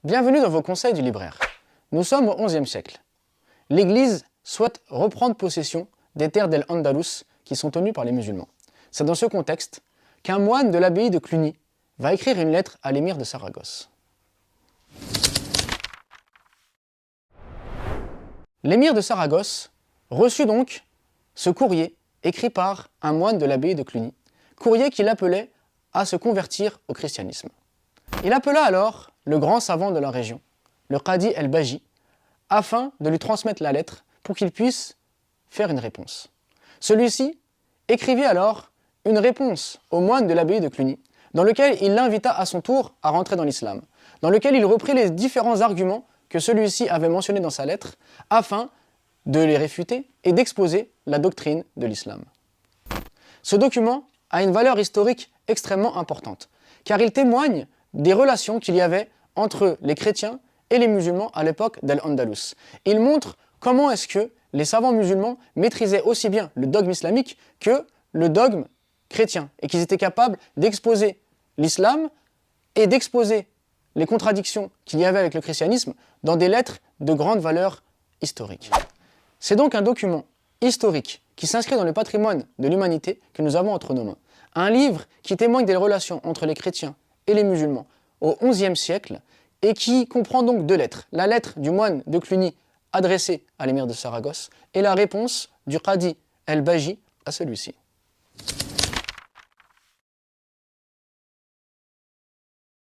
Bienvenue dans vos conseils du libraire. Nous sommes au XIe siècle. L'Église souhaite reprendre possession des terres d'Al-Andalus qui sont tenues par les musulmans. C'est dans ce contexte qu'un moine de l'abbaye de Cluny va écrire une lettre à l'émir de Saragosse. L'émir de Saragosse reçut donc ce courrier écrit par un moine de l'abbaye de Cluny, courrier qui l'appelait à se convertir au christianisme. Il appela alors le grand savant de la région, le Qadi el-Baji, afin de lui transmettre la lettre pour qu'il puisse faire une réponse. Celui-ci écrivit alors une réponse au moine de l'abbaye de Cluny, dans lequel il l'invita à son tour à rentrer dans l'islam, dans lequel il reprit les différents arguments que celui-ci avait mentionnés dans sa lettre, afin de les réfuter et d'exposer la doctrine de l'islam. Ce document a une valeur historique extrêmement importante, car il témoigne des relations qu'il y avait entre les chrétiens et les musulmans à l'époque d'Al-Andalus. Il montre comment est-ce que les savants musulmans maîtrisaient aussi bien le dogme islamique que le dogme chrétien, et qu'ils étaient capables d'exposer l'islam et d'exposer les contradictions qu'il y avait avec le christianisme dans des lettres de grande valeur historique. C'est donc un document historique qui s'inscrit dans le patrimoine de l'humanité que nous avons entre nos mains. Un livre qui témoigne des relations entre les chrétiens et les musulmans au XIe siècle et qui comprend donc deux lettres. La lettre du moine de Cluny adressée à l'émir de Saragosse et la réponse du Qadi el-Baji à celui-ci.